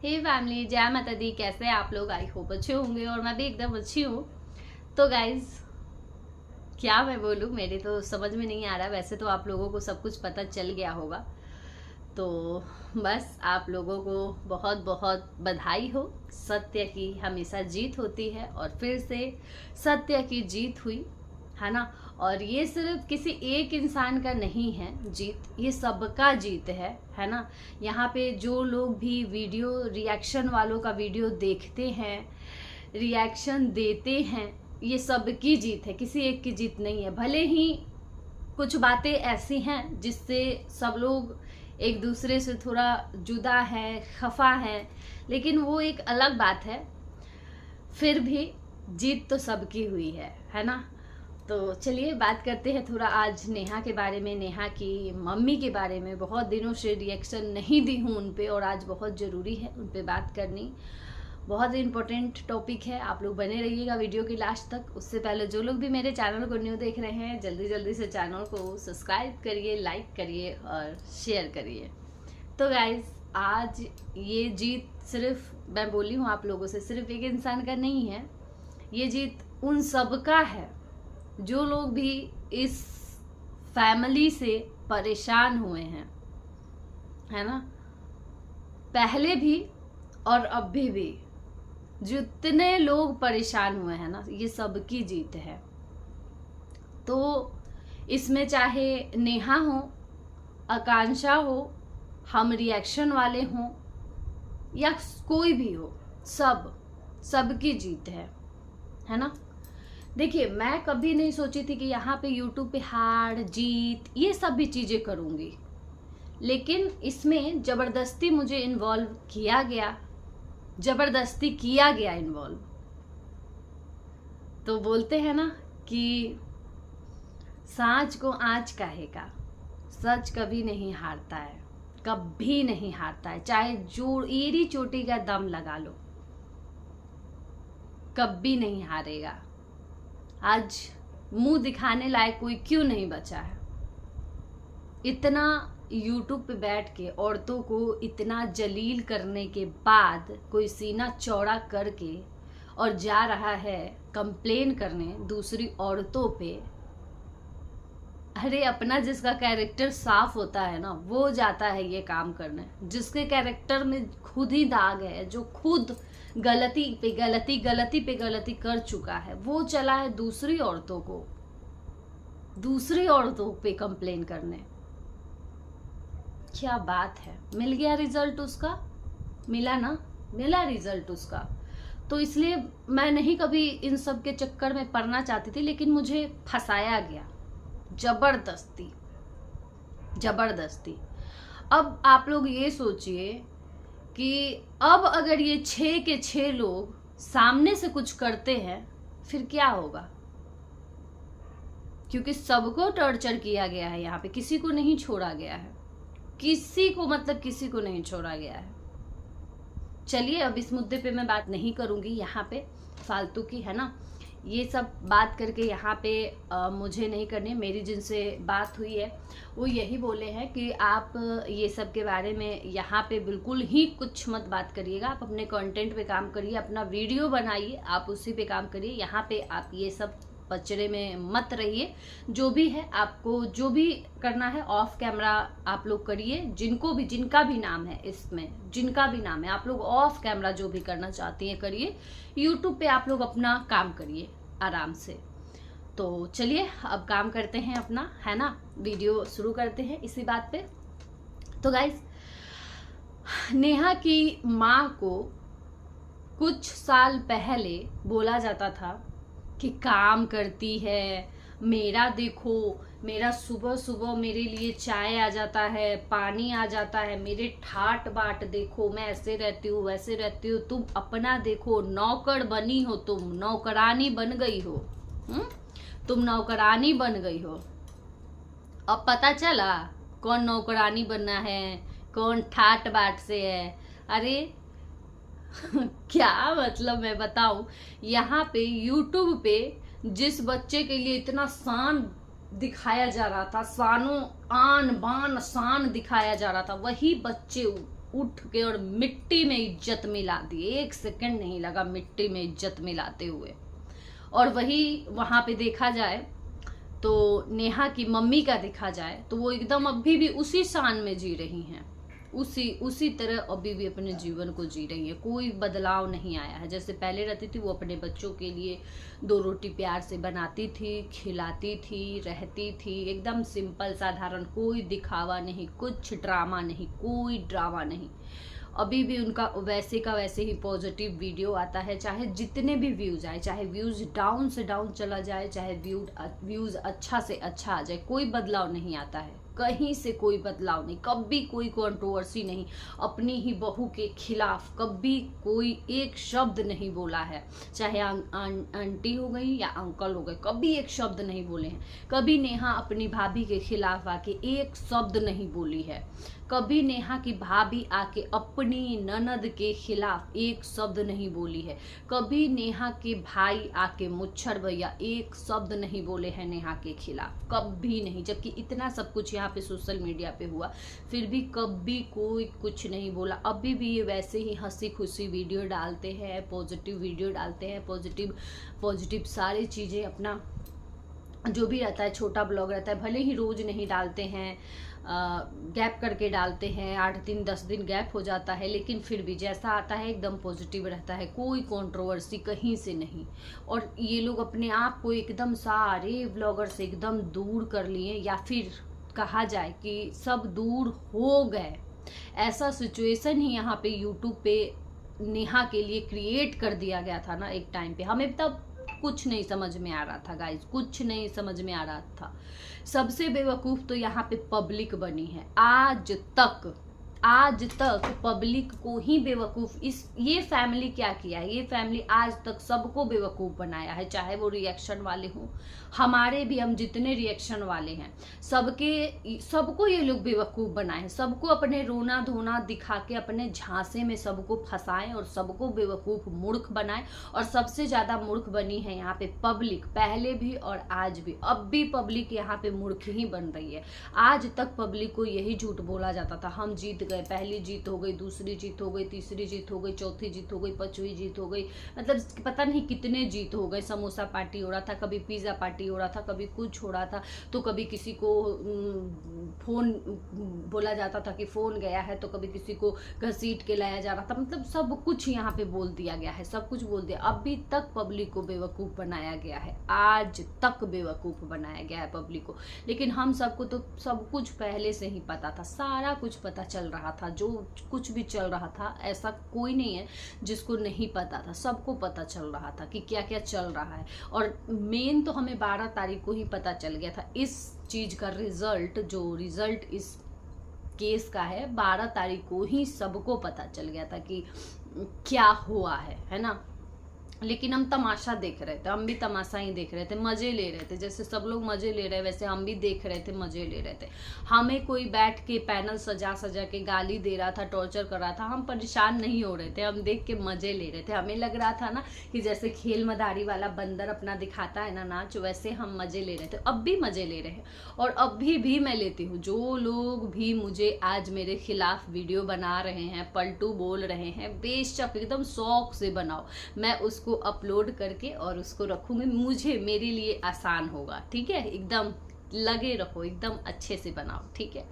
हे family, जय माता दी। कैसे हैं आप लोग? आई होप अच्छे होंगे और मैं भी एकदम अच्छी हूँ। तो गाइज, क्या मैं बोलूँ, मेरे तो समझ में नहीं आ रहा। वैसे तो आप लोगों को सब कुछ पता चल गया होगा, तो बस आप लोगों को बहुत बहुत बधाई हो। सत्य की हमेशा जीत होती है और फिर से सत्य की जीत हुई है ना। और ये सिर्फ किसी एक इंसान का नहीं है जीत, ये सबका जीत है ना। यहाँ पे जो लोग भी वीडियो रिएक्शन वालों का वीडियो देखते हैं, रिएक्शन देते हैं, ये सबकी जीत है, किसी एक की जीत नहीं है। भले ही कुछ बातें ऐसी हैं जिससे सब लोग एक दूसरे से थोड़ा जुदा है, खफा है, लेकिन वो एक अलग बात है। फिर भी जीत तो सबकी हुई है ना। तो चलिए बात करते हैं थोड़ा आज नेहा के बारे में, नेहा की मम्मी के बारे में। बहुत दिनों से रिएक्शन नहीं दी हूँ उन पे और आज बहुत ज़रूरी है उन पे बात करनी। बहुत इम्पोर्टेंट टॉपिक है, आप लोग बने रहिएगा वीडियो के लास्ट तक। उससे पहले जो लोग भी मेरे चैनल को न्यू देख रहे हैं, जल्दी जल्दी से चैनल को सब्सक्राइब करिए, लाइक करिए और शेयर करिए। तो गाइज, आज ये जीत सिर्फ मैं बोली हूँ आप लोगों से, सिर्फ एक इंसान का नहीं है। ये जीत उन सबका है जो लोग भी इस फैमिली से परेशान हुए हैं, है ना। पहले भी और अभी भी जितने लोग परेशान हुए हैं ना, ये सबकी जीत है। तो इसमें चाहे नेहा हो, आकांक्षा हो, हम रिएक्शन वाले हों या कोई भी हो, सबकी जीत है ना। देखिए, मैं कभी नहीं सोची थी कि यहाँ पे यूट्यूब पे हार जीत ये सब भी चीज़ें करूँगी, लेकिन इसमें ज़बरदस्ती मुझे इन्वॉल्व किया गया, ज़बरदस्ती किया गया इन्वॉल्व। तो बोलते हैं ना कि सांच को आँच काहेगा, सच कभी नहीं हारता है, कभी नहीं हारता है। चाहे जो एड़ी चोटी का दम लगा लो, कभी नहीं हारेगा। आज मुंह दिखाने लायक कोई क्यों नहीं बचा है? इतना यूट्यूब पे बैठ के औरतों को इतना जलील करने के बाद कोई सीना चौड़ा करके और जा रहा है कंप्लेन करने दूसरी औरतों पे। अरे, अपना जिसका कैरेक्टर साफ होता है ना, वो जाता है ये काम करने। जिसके कैरेक्टर में खुद ही दाग है, जो खुद गलती पे गलती कर चुका है, वो चला है दूसरी औरतों पे कंप्लेन करने। क्या बात है। मिल गया रिजल्ट उसका, मिला ना, मिला रिजल्ट उसका। तो इसलिए मैं नहीं कभी इन सब के चक्कर में पड़ना चाहती थी, लेकिन मुझे फंसाया गया जबरदस्ती। अब आप लोग ये सोचिए कि अब अगर ये 6 के 6 लोग सामने से कुछ करते हैं फिर क्या होगा? क्योंकि सबको टॉर्चर किया गया है, यहाँ पे किसी को नहीं छोड़ा गया है, किसी को नहीं छोड़ा गया है। चलिए, अब इस मुद्दे पे मैं बात नहीं करूंगी यहाँ पे फालतू की, है ना। ये सब बात करके यहाँ पे मुझे नहीं करनी। मेरी जिनसे बात हुई है वो यही बोले हैं कि आप ये सब के बारे में यहाँ पे बिल्कुल ही कुछ मत बात करिएगा। आप अपने कंटेंट पे काम करिए, अपना वीडियो बनाइए, आप उसी पे काम करिए। यहाँ पे आप ये सब पचड़े में मत रहिए। जो भी है, आपको जो भी करना है ऑफ कैमरा आप लोग करिए। जिनका भी नाम है इसमें, जिनका भी नाम है, आप लोग ऑफ कैमरा जो भी करना चाहती हैं करिए। यूट्यूब पे आप लोग अपना काम करिए आराम से। तो चलिए अब काम करते हैं अपना, है ना। वीडियो शुरू करते हैं इसी बात पे। तो गाइस, नेहा की माँ को कुछ साल पहले बोला जाता था कि काम करती है, मेरा देखो, मेरा सुबह सुबह मेरे लिए चाय आ जाता है, पानी आ जाता है, मेरे ठाट बाट देखो, मैं ऐसे रहती हूँ वैसे रहती हूँ, तुम अपना देखो, नौकर बनी हो, तुम नौकरानी बन गई हो। तुम नौकरानी बन गई हो। अब पता चला कौन नौकरानी बनना है, कौन ठाट बाट से है। अरे क्या मतलब मैं बताऊं, यहाँ पे यूट्यूब पे जिस बच्चे के लिए इतना शान दिखाया जा रहा था, शानो आन बान शान दिखाया जा रहा था, वही बच्चे उठ के और मिट्टी में इज्जत मिला दी, 1 सेकंड नहीं लगा मिट्टी में इज्जत मिलाते हुए। और वही वहां पे देखा जाए तो नेहा की मम्मी का देखा जाए तो वो एकदम अभी भी उसी शान में जी रही हैं, उसी तरह अभी भी अपने जीवन को जी रही है। कोई बदलाव नहीं आया है। जैसे पहले रहती थी वो अपने बच्चों के लिए 2 रोटी प्यार से बनाती थी, खिलाती थी, रहती थी, एकदम सिंपल साधारण, कोई दिखावा नहीं, कुछ ड्रामा नहीं, कोई ड्रामा नहीं। अभी भी उनका वैसे का वैसे ही पॉजिटिव वीडियो आता है, चाहे जितने भी व्यूज आए, चाहे व्यूज डाउन से डाउन चला जाए, चाहे व्यूज अच्छा से अच्छा आ जाए, कोई बदलाव नहीं आता है, कहीं से कोई बदलाव नहीं, कभी कोई कंट्रोवर्सी नहीं, अपनी ही बहू के खिलाफ कभी कोई एक शब्द नहीं बोला है, चाहे आंटी हो गई या अंकल हो गए, कभी एक शब्द नहीं बोले हैं। कभी नेहा अपनी भाभी के खिलाफ आके एक शब्द नहीं बोली है, कभी नेहा की भाभी आके अपनी ननद के खिलाफ एक शब्द नहीं बोली है, कभी नेहा के भाई आके मुच्छर भैया एक शब्द नहीं बोले हैं नेहा के खिलाफ, कभी नहीं। जबकि इतना सब कुछ यहाँ पे सोशल मीडिया पे हुआ, फिर भी कभी कोई कुछ नहीं बोला। अभी भी ये वैसे ही हंसी खुशी वीडियो डालते हैं, पॉजिटिव वीडियो डालते हैं, पॉजिटिव सारी चीज़ें, अपना जो भी रहता है, छोटा ब्लॉग रहता है, भले ही रोज नहीं डालते हैं, गैप करके डालते हैं, 8 दिन 10 दिन गैप हो जाता है, लेकिन फिर भी जैसा आता है एकदम पॉजिटिव रहता है, कोई कंट्रोवर्सी कहीं से नहीं। और ये लोग अपने आप को एकदम सारे ब्लॉगर से एकदम दूर कर लिए, या फिर कहा जाए कि सब दूर हो गए। ऐसा सिचुएशन ही यहाँ पे यूट्यूब पे नेहा के लिए क्रिएट कर दिया गया था ना एक टाइम पे। हमें तब कुछ नहीं समझ में आ रहा था गाइज, कुछ नहीं समझ में आ रहा था। सबसे बेवकूफ तो यहाँ पे पब्लिक बनी है। आज तक पब्लिक को ही बेवकूफ, ये फैमिली क्या किया है, ये फैमिली आज तक सबको बेवकूफ बनाया है, चाहे वो रिएक्शन वाले हों, हमारे भी, हम जितने रिएक्शन वाले हैं सबको ये लोग बेवकूफ बनाए हैं, सबको अपने रोना धोना दिखा के अपने झांसे में सबको फंसाएं और सबको बेवकूफ मूर्ख बनाएं। और सबसे ज्यादा मूर्ख बनी है यहाँ पे पब्लिक, पहले भी और आज भी। अब भी पब्लिक यहाँ पे मूर्ख ही बन रही है। आज तक पब्लिक को यही झूठ बोला जाता था, हम जीत गए, पहली जीत हो गई, दूसरी जीत हो गई, तीसरी जीत हो गई, चौथी जीत हो गई, 5वीं जीत हो गई, मतलब पता नहीं कितने जीत हो गए। समोसा पार्टी हो रहा था, कभी पिज्जा पार्टी हो रहा था, कभी कुछ हो रहा था, तो कभी किसी को फोन बोला जाता था कि फोन गया है, तो कभी किसी को घसीट के लाया जा रहा था। मतलब सब कुछ यहाँ पे बोल दिया गया है, सब कुछ बोल दिया। अभी तक पब्लिक को बेवकूफ बनाया गया है, आज तक बेवकूफ बनाया गया है पब्लिक को। लेकिन हम सबको तो सब कुछ पहले से ही पता था, सारा कुछ पता चल रहा था, जो कुछ भी चल रहा था ऐसा कोई नहीं है जिसको नहीं पता था, सबको पता चल रहा था कि क्या क्या चल रहा है। और मेन तो हमें 12 तारीख को ही पता चल गया था इस चीज का रिजल्ट, जो रिजल्ट इस केस का है, 12 तारीख को ही सबको पता चल गया था कि क्या हुआ है ना। लेकिन हम तमाशा देख रहे थे, हम भी तमाशा ही देख रहे थे, मजे ले रहे थे। जैसे सब लोग मजे ले रहे वैसे हम भी देख रहे थे, मजे ले रहे थे। हमें कोई बैठ के पैनल सजा सजा के गाली दे रहा था, टॉर्चर कर रहा था, हम परेशान नहीं हो रहे थे, हम देख के मजे ले रहे थे। हमें लग रहा था ना कि जैसे खेल मदारी वाला बंदर अपना दिखाता है ना नाच, वैसे हम मजे ले रहे थे। अब भी मजे ले रहे हैं और अभी भी मैं लेती हूँ। जो लोग भी मुझे आज मेरे खिलाफ वीडियो बना रहे हैं, पलटू बोल रहे हैं, बेशक एकदम शौक से बनाओ, मैं उसको अपलोड करके और उसको रखूंगी, मुझे मेरे लिए आसान होगा, ठीक है। एकदम लगे रहो, एकदम अच्छे से बनाओ, ठीक है।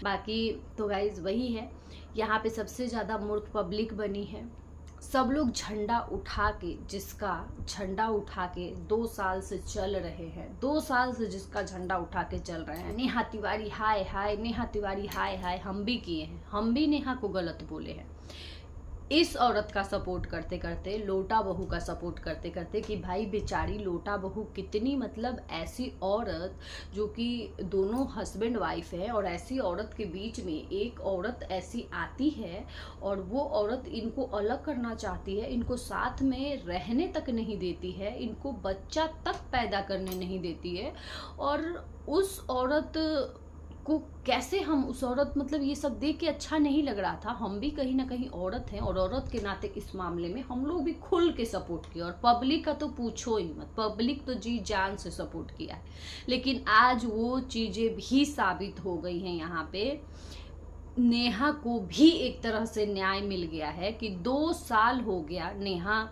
बाकी तो गाइज वही है, यहाँ पे सबसे ज्यादा मूर्ख पब्लिक बनी है। सब लोग झंडा उठा के, जिसका झंडा उठा के 2 साल से चल रहे हैं, 2 साल से जिसका झंडा उठा के चल रहे हैं, नेहा तिवारी हाय हाय, नेहा तिवारी हाय हाय, हम भी किए हैं, हम भी नेहा को गलत बोले हैं। इस औरत का सपोर्ट करते करते, लोटा बहू का सपोर्ट करते करते कि भाई बेचारी लोटा बहू कितनी, मतलब ऐसी औरत जो कि दोनों हस्बैंड वाइफ है, और ऐसी औरत के बीच में एक औरत ऐसी आती है और वो औरत इनको अलग करना चाहती है, इनको साथ में रहने तक नहीं देती है, इनको बच्चा तक पैदा करने नहीं देती है। और उस औरत को कैसे हम, उस औरत, मतलब ये सब देख के अच्छा नहीं लग रहा था। हम भी कहीं ना कहीं औरत हैं और औरत के नाते इस मामले में हम लोग भी खुल के सपोर्ट किया। और पब्लिक का तो पूछो ही मत, पब्लिक तो जी जान से सपोर्ट किया है। लेकिन आज वो चीजें भी साबित हो गई हैं यहाँ पे नेहा को भी एक तरह से न्याय मिल गया है कि 2 साल हो गया नेहा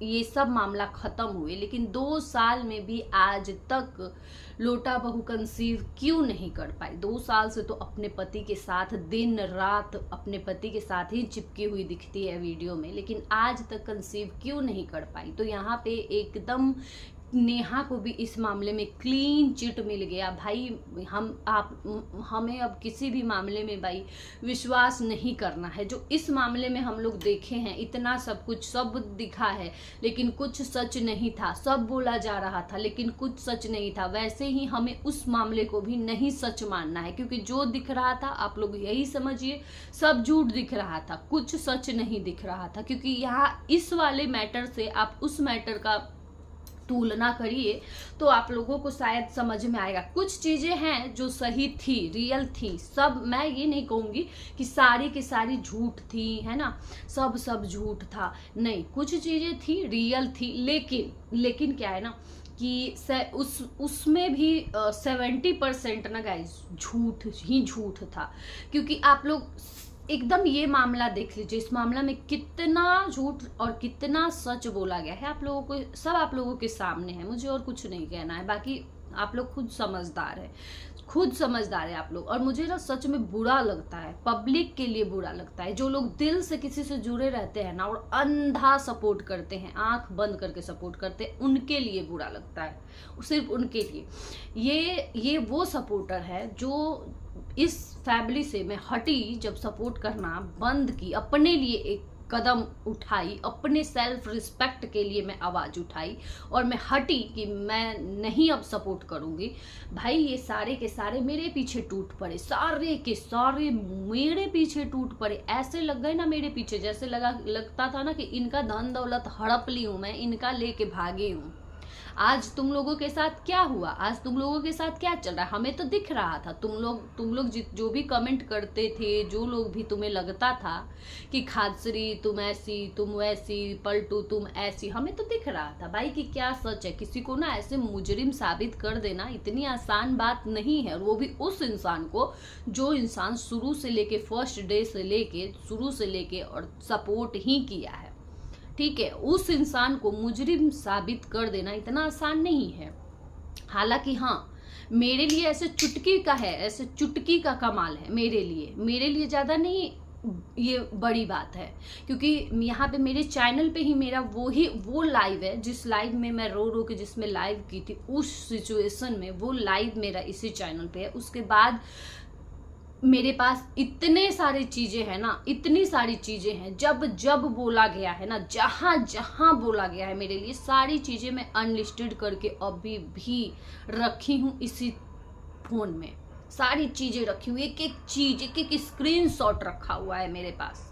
ये सब मामला खत्म हुए, लेकिन 2 साल में भी आज तक लोटा बहू कंसीव क्यों नहीं कर पाई। 2 साल से तो अपने पति के साथ दिन रात अपने पति के साथ ही चिपकी हुई दिखती है वीडियो में, लेकिन आज तक कंसीव क्यों नहीं कर पाई। तो यहाँ पे एकदम नेहा को भी इस मामले में क्लीन चिट मिल गया। भाई हमें अब किसी भी मामले में भाई विश्वास नहीं करना है। जो इस मामले में हम लोग देखे हैं, इतना सब कुछ सब दिखा है, लेकिन कुछ सच नहीं था। सब बोला जा रहा था लेकिन कुछ सच नहीं था। वैसे ही हमें उस मामले को भी नहीं सच मानना है, क्योंकि जो दिख रहा था आप लोग यही समझिए सब झूठ दिख रहा था, कुछ सच नहीं दिख रहा था। क्योंकि यहाँ इस वाले मैटर से आप उस मैटर का तुलना करिए तो आप लोगों को शायद समझ में आएगा। कुछ चीजें हैं जो सही थी, रियल थी। सब मैं ये नहीं कहूंगी कि सारी की सारी झूठ थी, है ना, सब झूठ था, नहीं, कुछ चीजें थी रियल थी। लेकिन क्या है ना कि उसमें भी 70% ना गाइस झूठ ही झूठ था। क्योंकि आप लोग एकदम ये मामला देख लीजिए, इस मामला में कितना झूठ और कितना सच बोला गया है आप लोगों को, सब आप लोगों के सामने है। मुझे और कुछ नहीं कहना है, बाकी आप लोग खुद समझदार है आप लोग। और मुझे ना सच में बुरा लगता है, पब्लिक के लिए बुरा लगता है, जो लोग दिल से किसी से जुड़े रहते हैं ना और अंधा सपोर्ट करते हैं, आंख बंद करके सपोर्ट करते हैं, उनके लिए बुरा लगता है, सिर्फ उनके लिए। ये वो सपोर्टर है जो इस फैमिली से मैं हटी, जब सपोर्ट करना बंद की, अपने लिए एक कदम उठाई, अपने सेल्फ रिस्पेक्ट के लिए मैं आवाज उठाई और मैं हटी कि मैं नहीं अब सपोर्ट करूंगी। भाई ये सारे के सारे मेरे पीछे टूट पड़े, सारे के सारे मेरे पीछे टूट पड़े। ऐसे लग गए ना मेरे पीछे, जैसे लगता था ना कि इनका धन दौलत हड़प ली हूं मैं, इनका लेके भागे हूं। आज तुम लोगों के साथ क्या हुआ, आज तुम लोगों के साथ क्या चल रहा है, हमें तो दिख रहा था। तुम लोग जो भी कमेंट करते थे, जो लोग भी तुम्हें लगता था कि खादसरी तुम ऐसी तुम वैसी, पलटू तुम ऐसी, हमें तो दिख रहा था भाई कि क्या सच है। किसी को ना ऐसे मुजरिम साबित कर देना इतनी आसान बात नहीं है, और वो भी उस इंसान को जो इंसान शुरू से लेके फर्स्ट डे से लेके और सपोर्ट ही किया है, ठीक है। उस इंसान को मुजरिम साबित कर देना इतना आसान नहीं है। हालांकि हाँ, मेरे लिए ऐसे चुटकी का कमाल है, मेरे लिए ज्यादा नहीं ये बड़ी बात है, क्योंकि यहाँ पे मेरे चैनल पे ही मेरा वो लाइव है, जिस लाइव में मैं रो के जिसमें लाइव की थी, उस सिचुएशन में वो लाइव मेरा इसी चैनल पे है। उसके बाद मेरे पास इतने सारी चीजें हैं ना, इतनी सारी चीजें हैं, जब बोला गया है ना, जहां बोला गया है मेरे लिए, सारी चीजें मैं अनलिस्टेड करके अभी भी रखी हूँ इसी फोन में। सारी चीजें रखी हुई, एक एक चीज, एक स्क्रीनशॉट रखा हुआ है मेरे पास।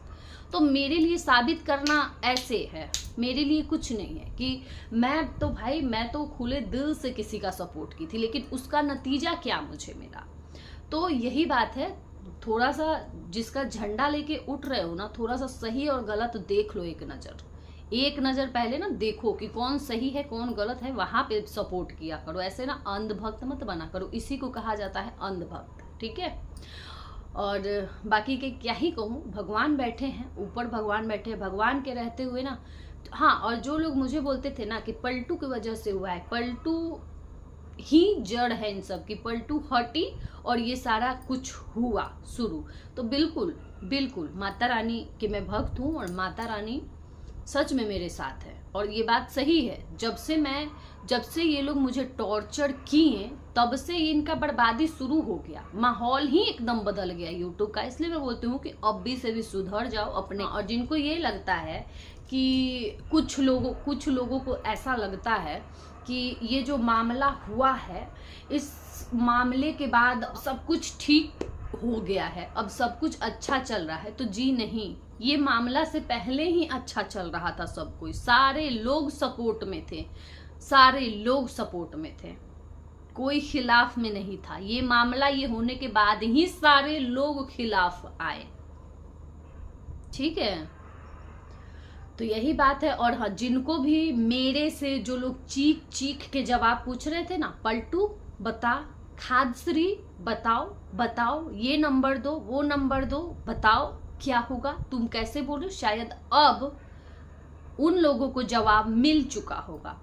तो मेरे लिए साबित करना ऐसे है, मेरे लिए कुछ नहीं है कि मैं तो खुले दिल से किसी का सपोर्ट की थी, लेकिन उसका नतीजा क्या मुझे मिला। तो यही बात है, थोड़ा सा जिसका झंडा लेके उठ रहे हो ना, थोड़ा सा सही और गलत देख लो, एक नजर पहले ना देखो कि कौन सही है कौन गलत है, वहां पे सपोर्ट किया करो। ऐसे ना अंधभक्त मत बना करो, इसी को कहा जाता है अंधभक्त, ठीक है। और बाकी के क्या ही कहूँ, भगवान बैठे हैं ऊपर, भगवान बैठे हैं, भगवान के रहते हुए ना। हाँ, और जो लोग मुझे बोलते थे ना कि पलटू की वजह से हुआ है, पलटू ही जड़ है इन सब की, पलटू हटी और ये सारा कुछ हुआ शुरू। तो बिल्कुल माता रानी की मैं भक्त हूँ, और माता रानी सच में मेरे साथ है, और ये बात सही है। जब से ये लोग मुझे टॉर्चर किए, तब से इनका बर्बादी शुरू हो गया, माहौल ही एकदम बदल गया यूट्यूब का। इसलिए मैं बोलती हूँ कि अब भी से भी सुधर जाओ अपने। और जिनको ये लगता है कि कुछ लोगों को ऐसा लगता है कि ये जो मामला हुआ है, इस मामले के बाद सब कुछ ठीक हो गया है, अब सब कुछ अच्छा चल रहा है, तो जी नहीं, ये मामला से पहले ही अच्छा चल रहा था सब कुछ। सारे लोग सपोर्ट में थे, कोई खिलाफ में नहीं था। ये मामला ये होने के बाद ही सारे लोग खिलाफ आए, ठीक है। तो यही बात है। और हाँ, जिनको भी मेरे से जो लोग चीख के जवाब पूछ रहे थे ना, पलटू बता खादश्री बताओ बताओ, ये नंबर दो वो नंबर दो, बताओ क्या होगा, तुम कैसे बोल रहे हो। शायद अब उन लोगों को जवाब मिल चुका होगा।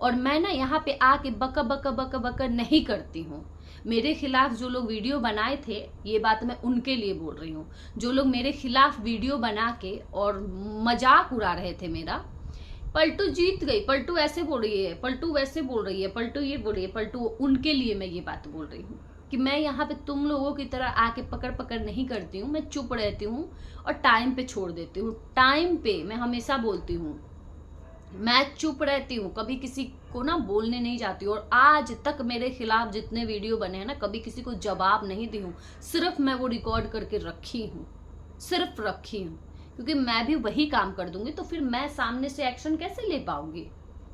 और मैं ना यहाँ पे आके बक बक बक बक नहीं करती हूँ। मेरे खिलाफ जो लोग वीडियो बनाए थे, ये बात मैं उनके लिए बोल रही हूँ, जो लोग मेरे खिलाफ वीडियो बना के और मजाक उड़ा रहे थे मेरा, पलटू जीत गई, पलटू ऐसे बोल रही है, पलटू वैसे बोल रही है, पलटू ये बोल रही है, पलटू, उनके लिए मैं ये बात बोल रही हूँ कि मैं यहाँ पे तुम लोगों की तरह आके पकड़ पकड़ नहीं करती हूँ। मैं चुप रहती हूँ और टाइम पे छोड़ देती हूँ। टाइम पे मैं हमेशा बोलती हूँ, मैं चुप रहती हूँ, कभी किसी को ना बोलने नहीं जाती हूँ। और आज तक मेरे खिलाफ जितने वीडियो बने हैं ना, कभी किसी को जवाब नहीं दी हूँ, सिर्फ मैं वो रिकॉर्ड करके रखी हूँ, सिर्फ रखी हूँ। क्योंकि मैं भी वही काम कर दूंगी तो फिर मैं सामने से एक्शन कैसे ले पाऊंगी,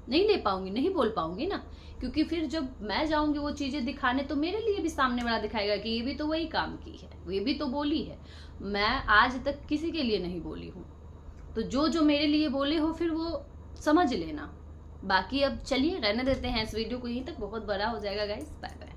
नहीं ले पाऊंगी, नहीं बोल पाऊंगी ना। क्योंकि फिर जब मैं जाऊंगी वो चीजें दिखाने, तो मेरे लिए भी सामने वाला दिखाएगा कि ये भी तो वही काम की है, ये भी तो बोली है। मैं आज तक किसी के लिए नहीं बोली हूँ, तो जो मेरे लिए बोले हो फिर वो समझ लेना। बाकी अब चलिए रहने देते हैं इस वीडियो को, यहीं तक बहुत बड़ा हो जाएगा गाइस। Bye bye.